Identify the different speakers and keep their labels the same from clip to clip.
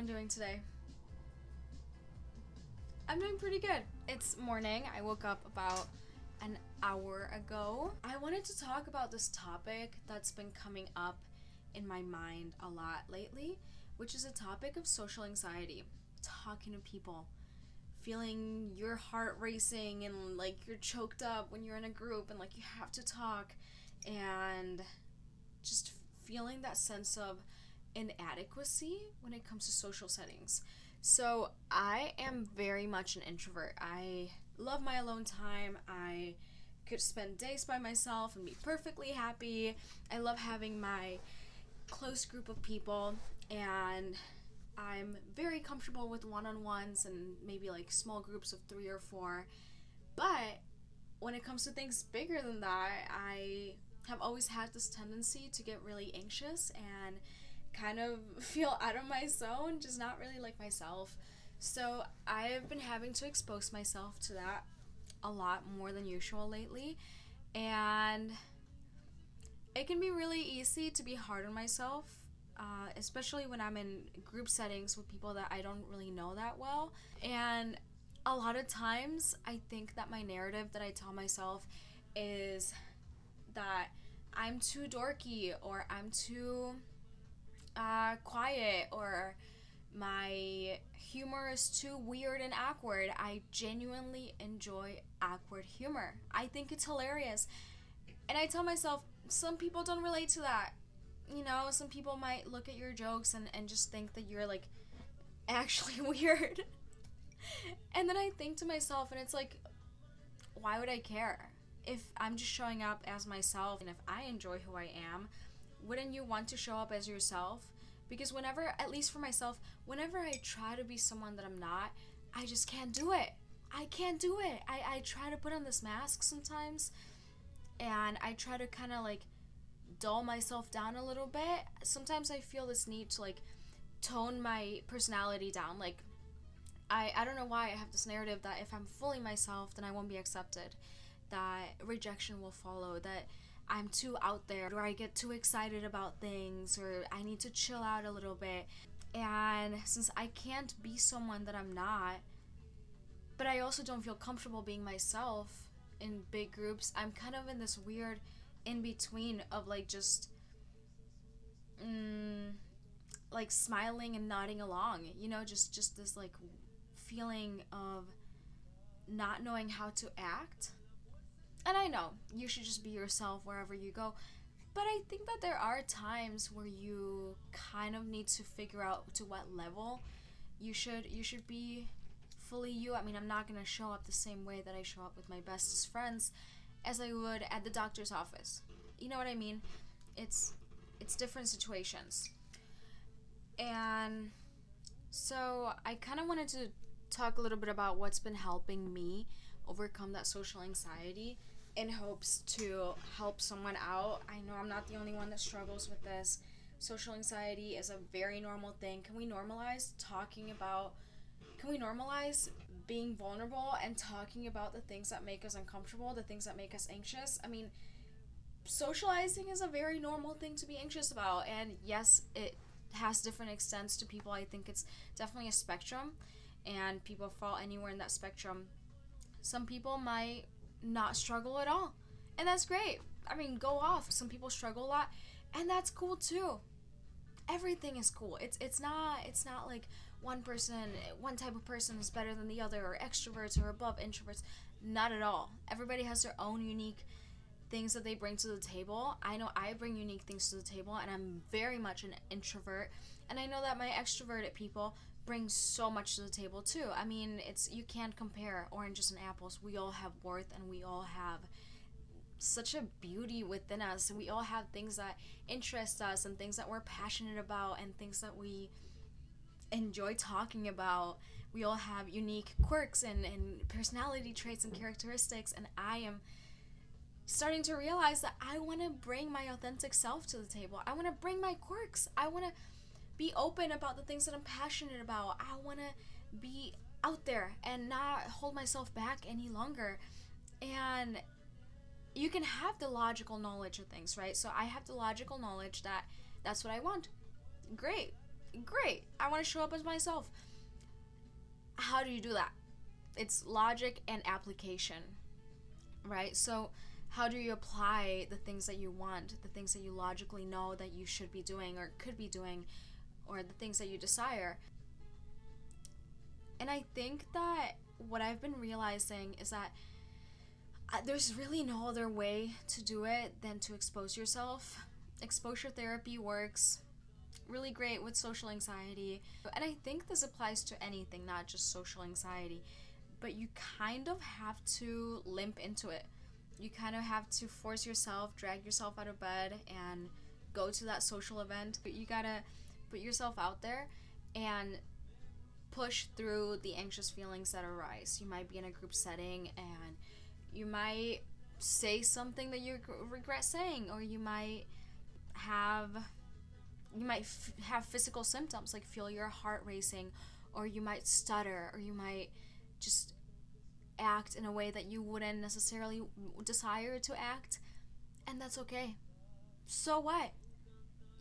Speaker 1: everyone doing today? I'm doing pretty good. It's morning. I woke up about an hour ago. I wanted to talk about this topic that's been coming up in my mind a lot lately, which is a topic of social anxiety. Talking to people, feeling your heart racing and like you're choked up when you're in a group and like you have to talk, and just feeling that sense of inadequacy when it comes to social settings. So I am very much an introvert. I love my alone time. I could spend days by myself and be perfectly happy. I love having my close group of people, and I'm very comfortable with one-on-ones and maybe like small groups of 3 or 4. But when it comes to things bigger than that, I have always had this tendency to get really anxious and kind of feel out of my zone, just not really like myself. So I've been having to expose myself to that a lot more than usual lately, and it can be really easy to be hard on myself, especially when I'm in group settings with people that I don't really know that well. And a lot of times I think that my narrative that I tell myself is that I'm too dorky, or I'm too quiet, or my humor is too weird and awkward. I genuinely enjoy awkward humor. I think it's hilarious. And I tell myself, some people don't relate to that. Some people might look at your jokes and just think that you're like actually weird. And then I think to myself, and it's like, why would I care? If I'm just showing up as myself, and if I enjoy who I am, wouldn't you want to show up as yourself? Because whenever, at least for myself, whenever I try to be someone that I'm not, I just can't do it. I can't do it. I try to put on this mask sometimes, and I try to kind of like dull myself down a little bit. Sometimes I feel this need to like tone my personality down. Like, I don't know why I have this narrative that if I'm fully myself, then I won't be accepted, that rejection will follow, that I'm too out there, or I get too excited about things, or I need to chill out a little bit. And since I can't be someone that I'm not, but I also don't feel comfortable being myself in big groups, I'm kind of in this weird in-between of like just like smiling and nodding along, just this like feeling of not knowing how to act. And I know you should just be yourself wherever you go, but I think that there are times where you kind of need to figure out to what level you should be fully you. I mean, I'm not going to show up the same way that I show up with my bestest friends as I would at the doctor's office. You know what I mean? It's different situations. And so I kind of wanted to talk a little bit about what's been helping me overcome that social anxiety in hopes to help someone out. I know I'm not the only one that struggles with this. Social anxiety is a very normal thing. Can we normalize being vulnerable and talking about the things that make us uncomfortable, the things that make us anxious? I mean, socializing is a very normal thing to be anxious about, and yes, it has different extents to people. I think it's definitely a spectrum, and people fall anywhere in that spectrum. Some people might not struggle at all, and that's great. I mean, go off. Some people struggle a lot, and that's cool too. Everything is cool. It's not like one type of person is better than the other, or extroverts are above introverts. Not at all. Everybody has their own unique things that they bring to the table. I know I bring unique things to the table, and I'm very much an introvert, and I know that my extroverted people bring so much to the table too. I mean, you can't compare oranges and apples. We all have worth, and we all have such a beauty within us, and we all have things that interest us, and things that we're passionate about, and things that we enjoy talking about. We all have unique quirks and personality traits and characteristics, and I am starting to realize that I want to bring my authentic self to the table. I want to bring my quirks. I want to be open about the things that I'm passionate about. I want to be out there and not hold myself back any longer. And you can have the logical knowledge of things, right? So I have the logical knowledge that that's what I want. Great. Great. I want to show up as myself. How do you do that? It's logic and application, right? So how do you apply the things that you want, the things that you logically know that you should be doing or could be doing, or the things that you desire? And I think that what I've been realizing is that there's really no other way to do it than to expose yourself. Exposure therapy works really great with social anxiety. And I think this applies to anything, not just social anxiety. But you kind of have to limp into it. You kind of have to force yourself, drag yourself out of bed, and go to that social event. You gotta put yourself out there and push through the anxious feelings that arise. You might be in a group setting and you might say something that you regret saying, or you might have physical symptoms, like feel your heart racing, or you might stutter, or you might just act in a way that you wouldn't necessarily desire to act, and that's okay. So what?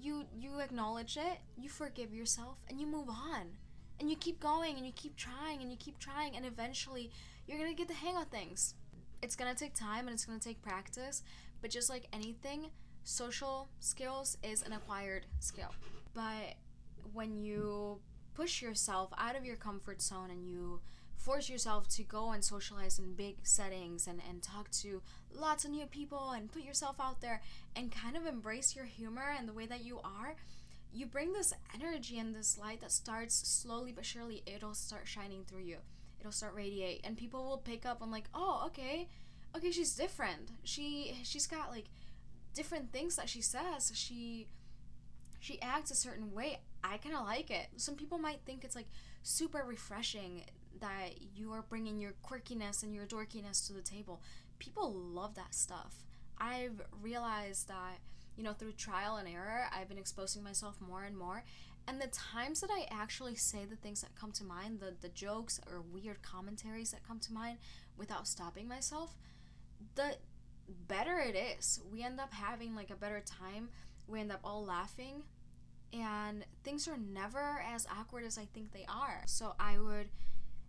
Speaker 1: You acknowledge it, you forgive yourself, and you move on. And you keep going, and you keep trying, and you keep trying, and eventually you're gonna get the hang of things. It's gonna take time, and it's gonna take practice, but just like anything, social skills is an acquired skill. But when you push yourself out of your comfort zone and you force yourself to go and socialize in big settings and talk to lots of new people and put yourself out there and kind of embrace your humor and the way that you are, you bring this energy and this light that starts slowly but surely, it'll start shining through you. It'll start radiate, and people will pick up on like, oh, okay, she's different. She's got like different things that she says. She acts a certain way. I kind of like it. Some people might think it's like super refreshing that you are bringing your quirkiness and your dorkiness to the table. People love that stuff. I've realized that, through trial and error, I've been exposing myself more and more. And the times that I actually say the things that come to mind, the jokes or weird commentaries that come to mind without stopping myself, the better it is. We end up having like a better time. We end up all laughing. And things are never as awkward as I think they are. So I would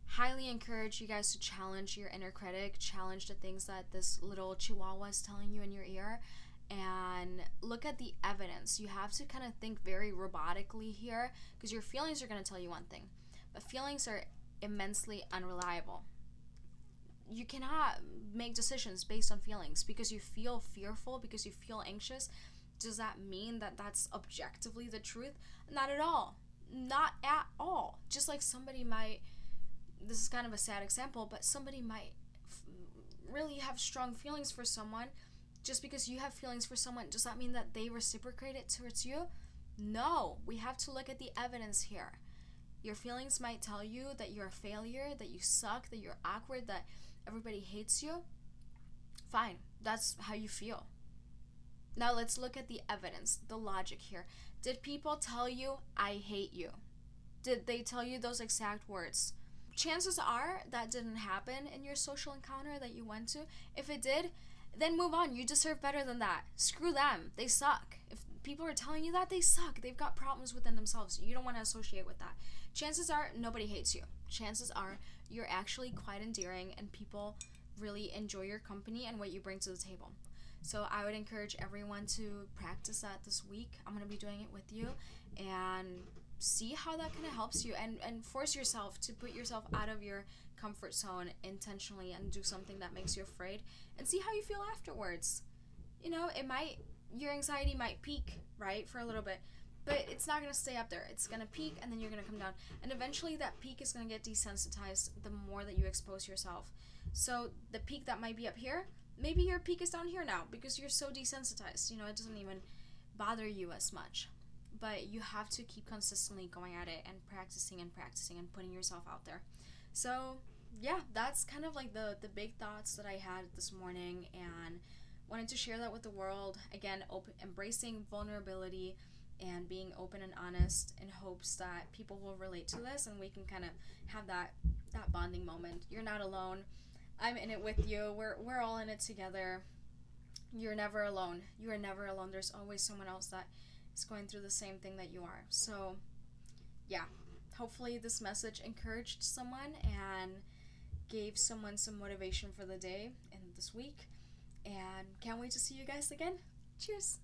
Speaker 1: highly encourage you guys to challenge your inner critic, challenge the things that this little chihuahua is telling you in your ear, and look at the evidence. You have to kind of think very robotically here, because your feelings are going to tell you one thing, but feelings are immensely unreliable. You cannot make decisions based on feelings. Because you feel fearful, because you feel anxious, does that mean that that's objectively the truth? Not at all. Not at all. Just like somebody might, this is kind of a sad example, but somebody might really have strong feelings for someone. Just because you have feelings for someone, does that mean that they reciprocate it towards you? No. We have to look at the evidence here. Your feelings might tell you that you're a failure, that you suck, that you're awkward, that everybody hates you. Fine. That's how you feel. Now let's look at the evidence, the logic here. Did people tell you, I hate you? Did they tell you those exact words? Chances are that didn't happen in your social encounter that you went to. If it did, then move on. You deserve better than that. Screw them. They suck. If people are telling you that, they suck. They've got problems within themselves. You don't want to associate with that. Chances are nobody hates you. Chances are you're actually quite endearing and people really enjoy your company and what you bring to the table. So I would encourage everyone to practice that this week. I'm going to be doing it with you, and see how that kind of helps you, and force yourself to put yourself out of your comfort zone intentionally and do something that makes you afraid, and see how you feel afterwards. Your anxiety might peak, right, for a little bit, but it's not going to stay up there. It's going to peak, and then you're going to come down, and eventually that peak is going to get desensitized the more that you expose yourself. So the peak that might be up here, maybe your peak is down here now because you're so desensitized. It doesn't even bother you as much. But you have to keep consistently going at it and practicing and putting yourself out there. So yeah, that's kind of like the big thoughts that I had this morning, and wanted to share that with the world. Again, embracing vulnerability and being open and honest in hopes that people will relate to this and we can kind of have that bonding moment. You're not alone. I'm in it with you. We're all in it together. You're never alone. You are never alone. There's always someone else that is going through the same thing that you are. So yeah, hopefully this message encouraged someone and gave someone some motivation for the day and this week. And can't wait to see you guys again. Cheers!